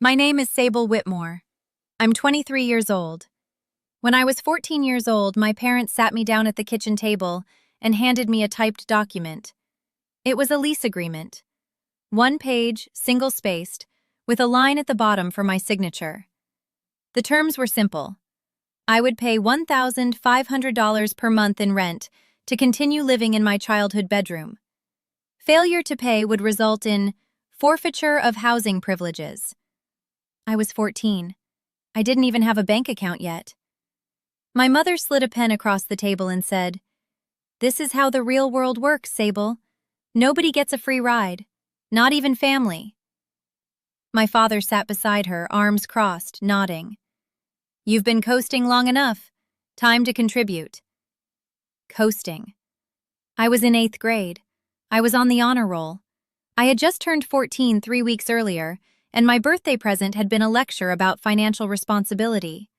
My name is Sable Whitmore. I'm 23 years old. When I was 14 years old, my parents sat me down at the kitchen table and handed me a typed document. It was a lease agreement. One page, single-spaced, with a line at the bottom for my signature. The terms were simple. I would pay $1,500 per month in rent to continue living in my childhood bedroom. Failure to pay would result in forfeiture of housing privileges. I was 14. I didn't even have a bank account yet. My mother slid a pen across the table and said, "This is how the real world works, Sable. Nobody gets a free ride, not even family." My father sat beside her, arms crossed, nodding. "You've been coasting long enough. Time to contribute." Coasting. I was in 8th grade. I was on the honor roll. I had just turned 14 3 weeks earlier, and my birthday present had been a lecture about financial responsibility.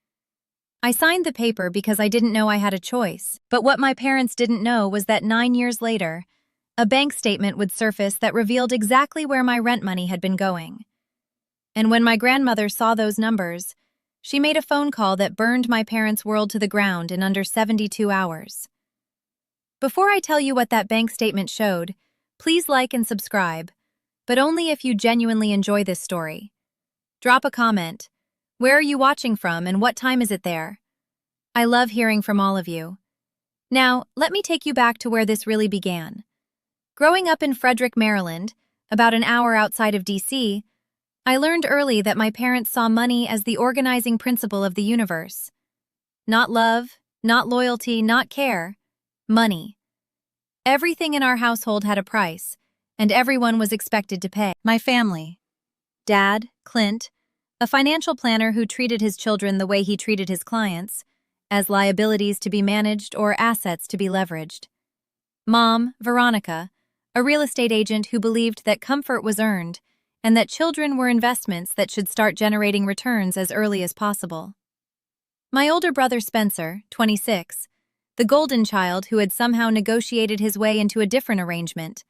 I signed the paper because I didn't know I had a choice, but what my parents didn't know was that 9 years later, a bank statement would surface that revealed exactly where my rent money had been going. And when my grandmother saw those numbers, she made a phone call that burned my parents' world to the ground in under 72 hours. Before I tell you what that bank statement showed, please like and subscribe, but only if you genuinely enjoy this story. Drop a comment. Where are you watching from and what time is it there? I love hearing from all of you. Now, let me take you back to where this really began. Growing up in Frederick, Maryland, about an hour outside of D.C., I learned early that my parents saw money as the organizing principle of the universe. Not love, not loyalty, not care. Money. Everything in our household had a price, and everyone was expected to pay. My family. Dad, Clint, a financial planner who treated his children the way he treated his clients, as liabilities to be managed or assets to be leveraged. Mom, Veronica, a real estate agent who believed that comfort was earned and that children were investments that should start generating returns as early as possible. My older brother Spencer, 26, the golden child who had somehow negotiated his way into a different arrangement.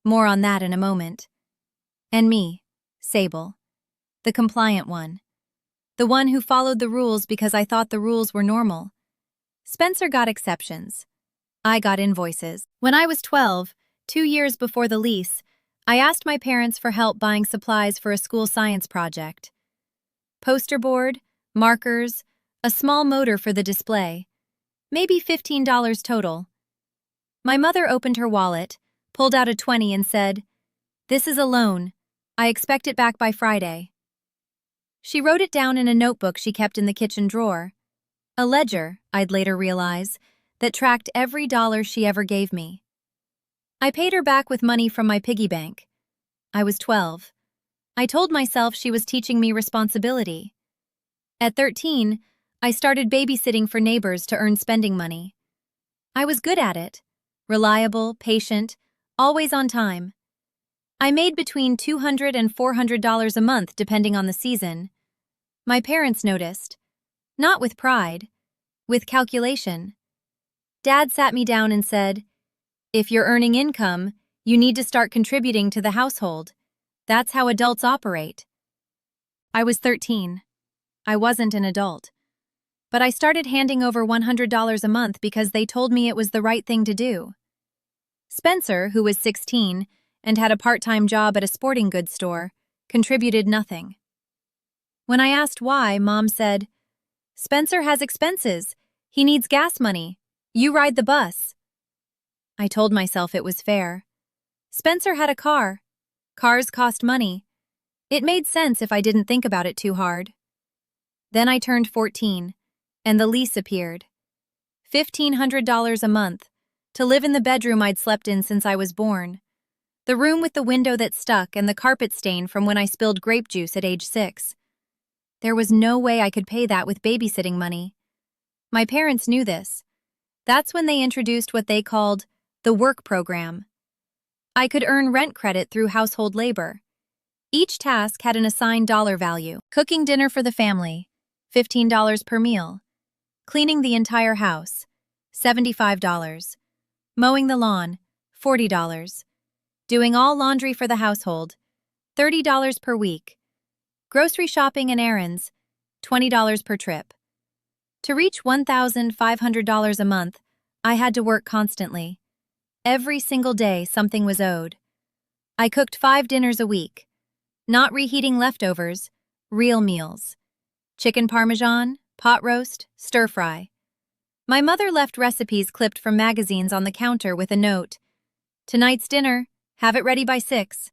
More on that in a moment. And me, Sable, the compliant one. The one who followed the rules because I thought the rules were normal. Spencer got exceptions. I got invoices. When I was 12, 2 years before the lease, I asked my parents for help buying supplies for a school science project. Poster board, markers, a small motor for the display. Maybe $15 total. My mother opened her wallet, pulled out a 20 and said, "This is a loan. I expect it back by Friday." She wrote it down in a notebook she kept in the kitchen drawer. A ledger, I'd later realize, that tracked every dollar she ever gave me. I paid her back with money from my piggy bank. I was 12. I told myself she was teaching me responsibility. At 13, I started babysitting for neighbors to earn spending money. I was good at it. Reliable, patient, always on time. I made between $200 and $400 a month depending on the season. My parents noticed. Not with pride, with calculation. Dad sat me down and said, "If you're earning income, you need to start contributing to the household. That's how adults operate." I was 13. I wasn't an adult. But I started handing over $100 a month because they told me it was the right thing to do. Spencer, who was 16 and had a part-time job at a sporting goods store, contributed nothing. When I asked why, Mom said, "Spencer has expenses. He needs gas money. You ride the bus." I told myself it was fair. Spencer had a car. Cars cost money. It made sense if I didn't think about it too hard. Then I turned 14. And the lease appeared. $1,500 a month, to live in the bedroom I'd slept in since I was born. The room with the window that stuck and the carpet stain from when I spilled grape juice at age 6. There was no way I could pay that with babysitting money. My parents knew this. That's when they introduced what they called the work program. I could earn rent credit through household labor. Each task had an assigned dollar value. Cooking dinner for the family, $15 per meal. Cleaning the entire house, $75. Mowing the lawn, $40. Doing all laundry for the household, $30 per week. Grocery shopping and errands, $20 per trip. To reach $1,500 a month, I had to work constantly. Every single day, something was owed. I cooked 5 dinners a week. Not reheating leftovers, real meals. Chicken parmesan, pot roast, stir fry. My mother left recipes clipped from magazines on the counter with a note. Tonight's dinner, have it ready by 6.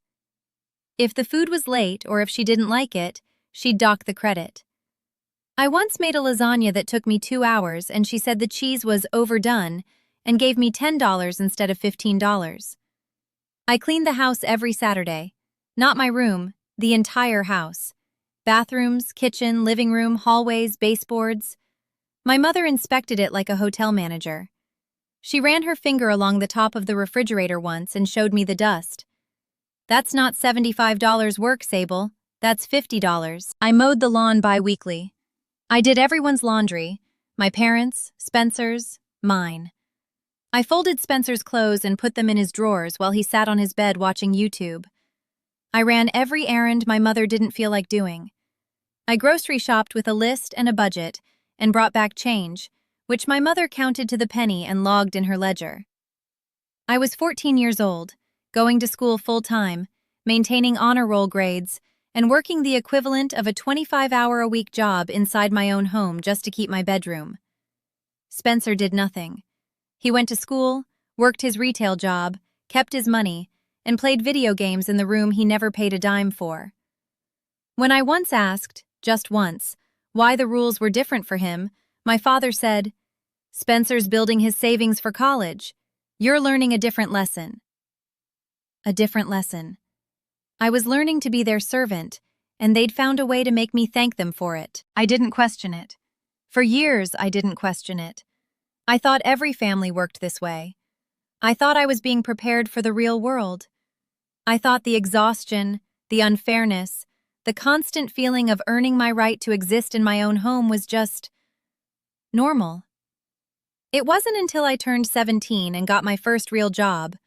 If the food was late or if she didn't like it, she'd dock the credit. I once made a lasagna that took me 2 hours and she said the cheese was overdone and gave me $10 instead of $15. I cleaned the house every Saturday. Not my room, the entire house. Bathrooms, kitchen, living room, hallways, baseboards. My mother inspected it like a hotel manager. She ran her finger along the top of the refrigerator once and showed me the dust. That's not $75 work, Sable. That's $50. I mowed the lawn bi-weekly. I did everyone's laundry. My parents', Spencer's, mine. I folded Spencer's clothes and put them in his drawers while he sat on his bed watching YouTube. I ran every errand my mother didn't feel like doing. I grocery shopped with a list and a budget and brought back change, which my mother counted to the penny and logged in her ledger. I was 14 years old, going to school full-time, maintaining honor roll grades, and working the equivalent of a 25-hour-a-week job inside my own home just to keep my bedroom. Spencer did nothing. He went to school, worked his retail job, kept his money, and played video games in the room he never paid a dime for. When I once asked, just once, why the rules were different for him, my father said, "Spencer's building his savings for college. You're learning a different lesson." A different lesson. I was learning to be their servant, and they'd found a way to make me thank them for it. I didn't question it. For years, I didn't question it. I thought every family worked this way. I thought I was being prepared for the real world. I thought the exhaustion, the unfairness, the constant feeling of earning my right to exist in my own home was just normal. It wasn't until I turned 17 and got my first real job,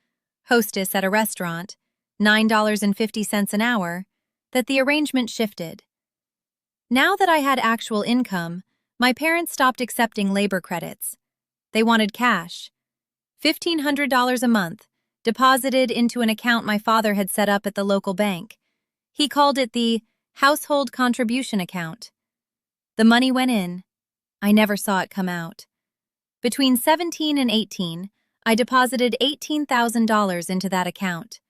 hostess at a restaurant, $9.50 an hour, that the arrangement shifted. Now that I had actual income, my parents stopped accepting labor credits. They wanted cash. $1,500 a month, deposited into an account my father had set up at the local bank. He called it the household contribution account. The money went in. I never saw it come out. Between 17 and 18, I deposited $18,000 into that account.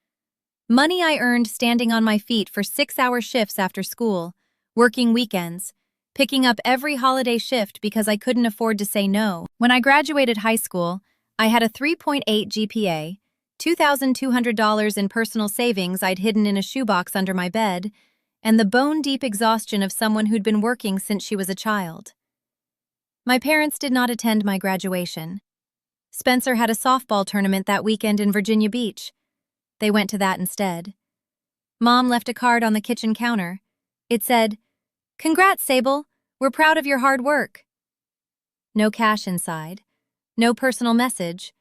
Money I earned standing on my feet for 6-hour shifts after school, working weekends, picking up every holiday shift because I couldn't afford to say no. When I graduated high school, I had a 3.8 GPA, $2,200 in personal savings I'd hidden in a shoebox under my bed, and the bone-deep exhaustion of someone who'd been working since she was a child. My parents did not attend my graduation. Spencer had a softball tournament that weekend in Virginia Beach. They went to that instead. Mom left a card on the kitchen counter. It said, "Congrats, Sable. We're proud of your hard work." No cash inside. No personal message.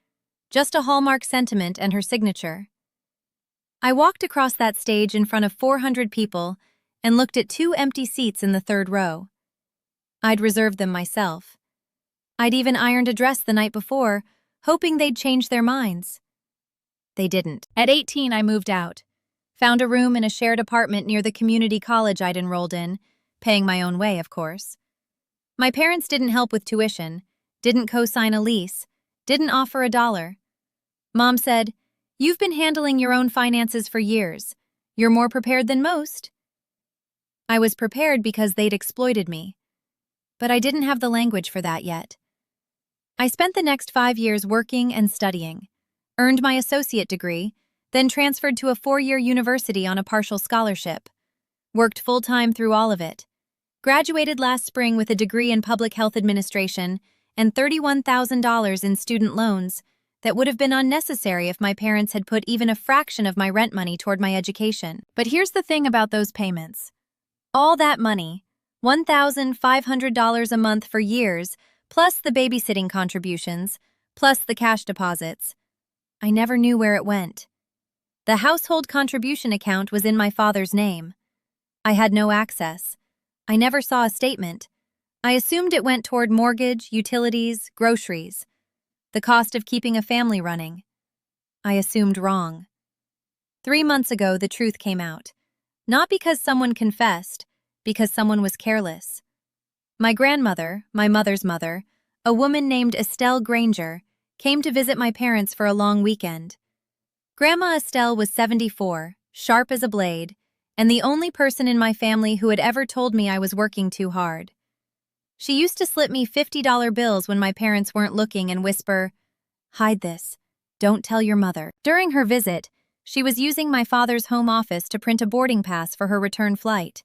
Just a Hallmark sentiment and her signature. I walked across that stage in front of 400 people and looked at 2 empty seats in the 3rd row. I'd reserved them myself. I'd even ironed a dress the night before, hoping they'd change their minds. They didn't. At 18, I moved out. Found a room in a shared apartment near the community college I'd enrolled in, paying my own way, of course. My parents didn't help with tuition, didn't co-sign a lease, didn't offer $1. Mom said, "You've been handling your own finances for years. You're more prepared than most." I was prepared because they'd exploited me. But I didn't have the language for that yet. I spent the next 5 years working and studying, earned my associate degree, then transferred to a 4-year university on a partial scholarship, worked full-time through all of it, graduated last spring with a degree in public health administration and $31,000 in student loans that would have been unnecessary if my parents had put even a fraction of my rent money toward my education. But here's the thing about those payments. All that money, $1,500 a month for years, plus the babysitting contributions, plus the cash deposits. I never knew where it went. The household contribution account was in my father's name. I had no access. I never saw a statement. I assumed it went toward mortgage, utilities, groceries, the cost of keeping a family running. I assumed wrong. 3 months ago, the truth came out. Not because someone confessed, because someone was careless. My grandmother, my mother's mother, a woman named Estelle Granger, came to visit my parents for a long weekend. Grandma Estelle was 74, sharp as a blade, and the only person in my family who had ever told me I was working too hard. She used to slip me $50 bills when my parents weren't looking and whisper, "Hide this. Don't tell your mother." During her visit, she was using my father's home office to print a boarding pass for her return flight.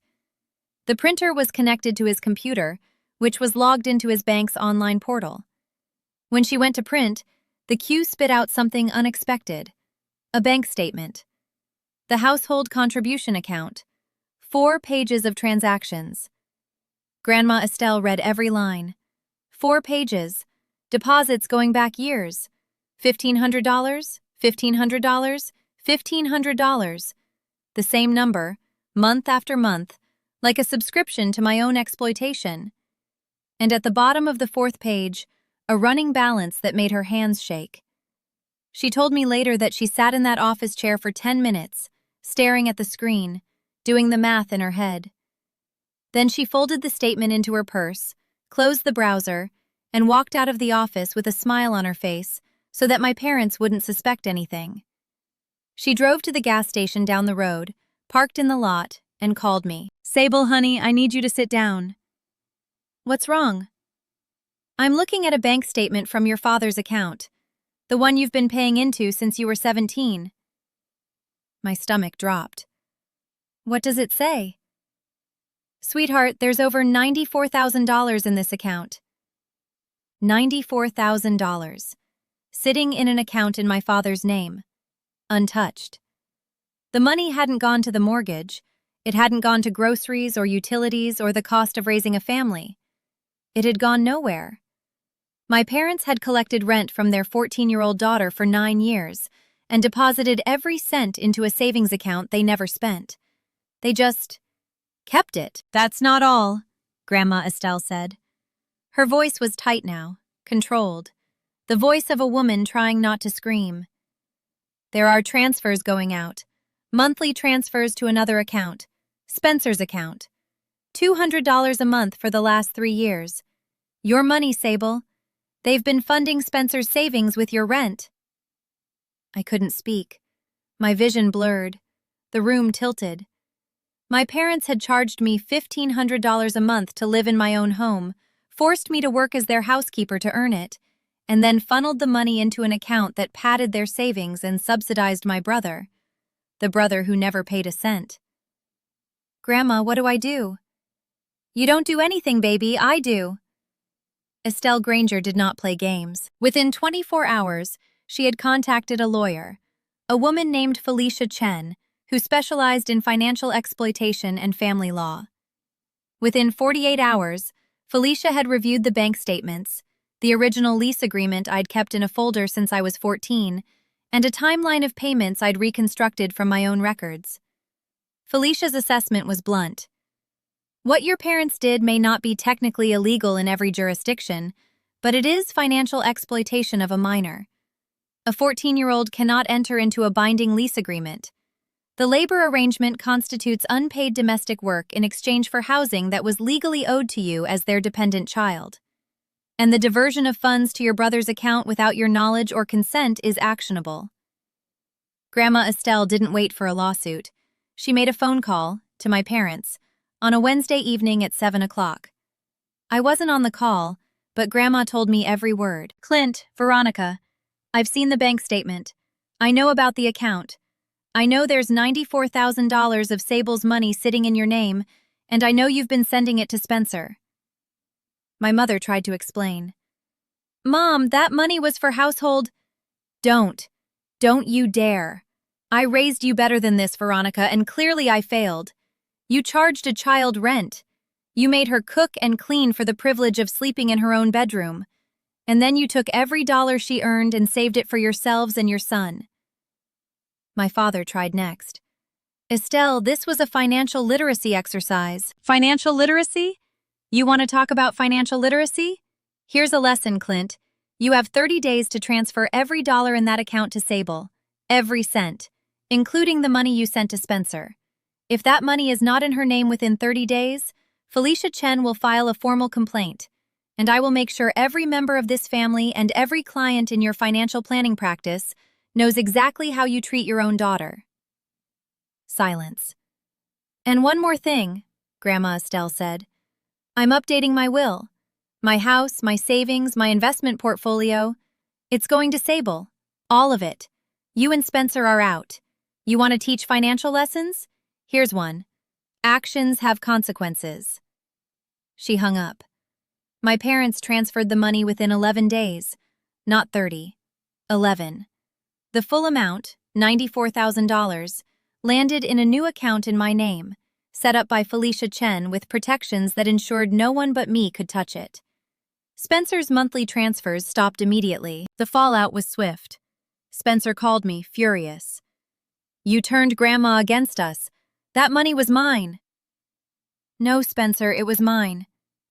The printer was connected to his computer, which was logged into his bank's online portal. When she went to print, the queue spit out something unexpected: a bank statement. The household contribution account. 4 pages of transactions. Grandma Estelle read every line. 4 pages. Deposits going back years. $1,500, $1,500, $1,500. The same number, month after month, like a subscription to my own exploitation. And at the bottom of the 4th page, a running balance that made her hands shake. She told me later that she sat in that office chair for 10 minutes, staring at the screen, doing the math in her head. Then she folded the statement into her purse, closed the browser, and walked out of the office with a smile on her face so that my parents wouldn't suspect anything. She drove to the gas station down the road, parked in the lot, and called me. "Sable, honey, I need you to sit down." "What's wrong?" "I'm looking at a bank statement from your father's account, the one you've been paying into since you were 17. My stomach dropped. "What does it say?" "Sweetheart, there's over $94,000 in this account." $94,000. Sitting in an account in my father's name. Untouched. The money hadn't gone to the mortgage. It hadn't gone to groceries or utilities or the cost of raising a family. It had gone nowhere. My parents had collected rent from their 14-year-old daughter for 9 years and deposited every cent into a savings account they never spent. They just kept it. "That's not all," Grandma Estelle said. Her voice was tight now, controlled, the voice of a woman trying not to scream. "There are transfers going out, monthly transfers to another account, Spencer's account. $200 a month for the last 3 years. Your money, Sable. They've been funding Spencer's savings with your rent." I couldn't speak. My vision blurred. The room tilted. My parents had charged me $1,500 a month to live in my own home, forced me to work as their housekeeper to earn it, and then funneled the money into an account that padded their savings and subsidized my brother, the brother who never paid a cent. "Grandma, what do I do?" "You don't do anything, baby, I do." Estelle Granger did not play games. Within 24 hours, she had contacted a lawyer, a woman named Felicia Chen, who specialized in financial exploitation and family law. Within 48 hours, Felicia had reviewed the bank statements, the original lease agreement I'd kept in a folder since I was 14, and a timeline of payments I'd reconstructed from my own records. Felicia's assessment was blunt. What your parents did may not be technically illegal in every jurisdiction, but it is financial exploitation of a minor. A 14-year-old cannot enter into a binding lease agreement. The labor arrangement constitutes unpaid domestic work in exchange for housing that was legally owed to you as their dependent child. And the diversion of funds to your brother's account without your knowledge or consent is actionable. Grandma Estelle didn't wait for a lawsuit. She made a phone call, to my parents, on a Wednesday evening at 7 o'clock. I wasn't on the call, but Grandma told me every word. "Clint, Veronica, I've seen the bank statement. I know about the account. I know there's $94,000 of Sable's money sitting in your name, and I know you've been sending it to Spencer." My mother tried to explain. "Mom, that money was for household—" Don't you dare. I raised you better than this, Veronica, and clearly I failed. You charged a child rent. You made her cook and clean for the privilege of sleeping in her own bedroom. And then you took every dollar she earned and saved it for yourselves and your son." My father tried next. Estelle, this was a financial literacy exercise. Financial literacy? You want to talk about financial literacy? Here's a lesson, Clint. You have 30 days to transfer every dollar in that account to Sable. Every cent, including the money you sent to Spencer. If that money is not in her name within 30 days, Felicia Chen will file a formal complaint, and I will make sure every member of this family and every client in your financial planning practice knows exactly how you treat your own daughter. Silence. And one more thing, Grandma Estelle said. I'm updating my will. My house, my savings, my investment portfolio. It's going to Sable. All of it. You and Spencer are out. You want to teach financial lessons? Here's one. Actions have consequences. She hung up. My parents transferred the money within 11 days. Not 30. 11. The full amount, $94,000, landed in a new account in my name, set up by Felicia Chen with protections that ensured no one but me could touch it. Spencer's monthly transfers stopped immediately. The fallout was swift. Spencer called me, furious. You turned Grandma against us. That money was mine. No, Spencer, it was mine.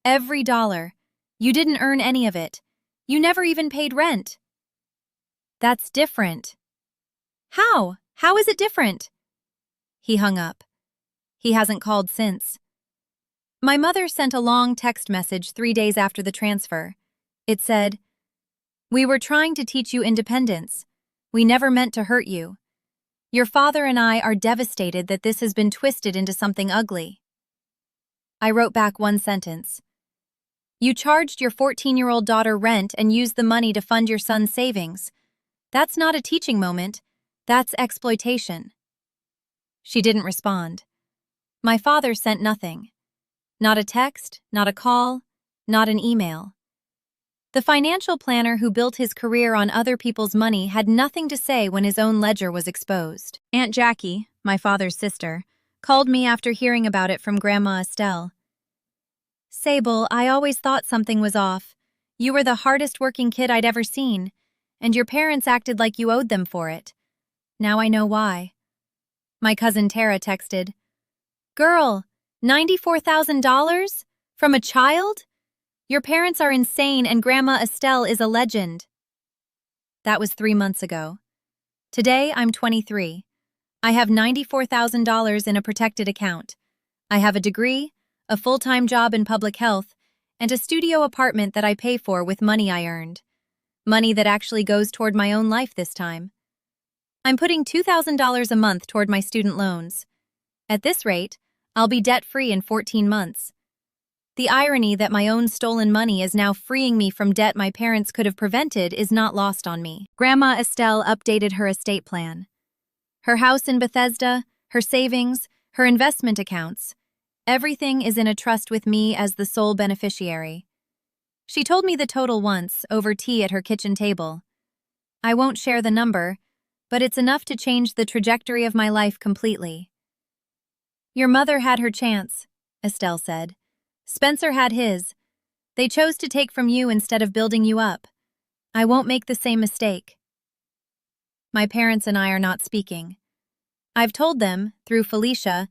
Every dollar. You didn't earn any of it. You never even paid rent. That's different. How? How is it different? He hung up. He hasn't called since. My mother sent a long text message 3 days after the transfer. It said, "We were trying to teach you independence. We never meant to hurt you. Your father and I are devastated that this has been twisted into something ugly." I wrote back one sentence. You charged your 14-year-old daughter rent and used the money to fund your son's savings. That's not a teaching moment. That's exploitation. She didn't respond. My father sent nothing. Not a text, not a call, not an email. The financial planner who built his career on other people's money had nothing to say when his own ledger was exposed. Aunt Jackie, my father's sister, called me after hearing about it from Grandma Estelle. Sable, I always thought something was off. You were the hardest working kid I'd ever seen, and your parents acted like you owed them for it. Now I know why. My cousin Tara texted, Girl, $94,000? From a child? Your parents are insane and Grandma Estelle is a legend. That was 3 months ago. Today, I'm 23. I have $94,000 in a protected account. I have a degree, a full-time job in public health, and a studio apartment that I pay for with money I earned. Money that actually goes toward my own life this time. I'm putting $2,000 a month toward my student loans. At this rate, I'll be debt-free in 14 months. The irony that my own stolen money is now freeing me from debt my parents could have prevented is not lost on me. Grandma Estelle updated her estate plan. Her house in Bethesda, her savings, her investment accounts. Everything is in a trust with me as the sole beneficiary. She told me the total once, over tea at her kitchen table. I won't share the number, but it's enough to change the trajectory of my life completely. Your mother had her chance, Estelle said. Spencer had his. They chose to take from you instead of building you up. I won't make the same mistake. My parents and I are not speaking. I've told them, through Felicia,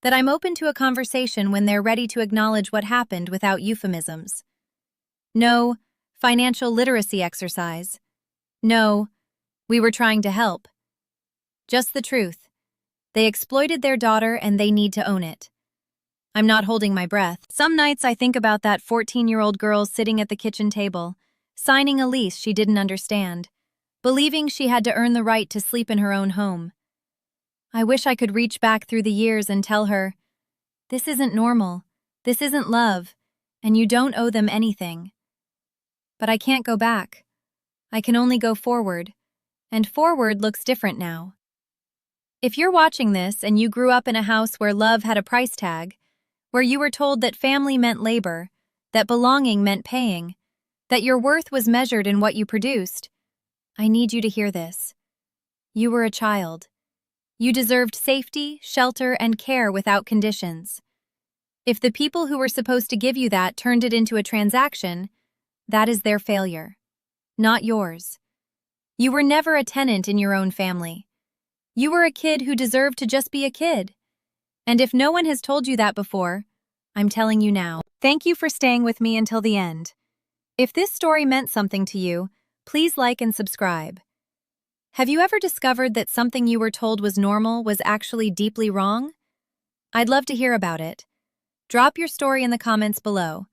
that I'm open to a conversation when they're ready to acknowledge what happened without euphemisms. No financial literacy exercise. No, we were trying to help. Just the truth. They exploited their daughter and they need to own it. I'm not holding my breath. Some nights I think about that 14-year-old girl sitting at the kitchen table, signing a lease she didn't understand, believing she had to earn the right to sleep in her own home. I wish I could reach back through the years and tell her, this isn't normal, this isn't love, and you don't owe them anything. But I can't go back. I can only go forward, and forward looks different now. If you're watching this and you grew up in a house where love had a price tag, where you were told that family meant labor, that belonging meant paying, that your worth was measured in what you produced, I need you to hear this. You were a child. You deserved safety, shelter, and care without conditions. If the people who were supposed to give you that turned it into a transaction, that is their failure, not yours. You were never a tenant in your own family. You were a kid who deserved to just be a kid. And if no one has told you that before, I'm telling you now. Thank you for staying with me until the end. If this story meant something to you, please like and subscribe. Have you ever discovered that something you were told was normal was actually deeply wrong? I'd love to hear about it. Drop your story in the comments below.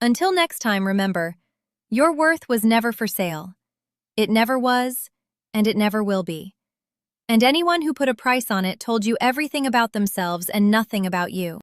Until next time, remember, your worth was never for sale. It never was, and it never will be. And anyone who put a price on it told you everything about themselves and nothing about you.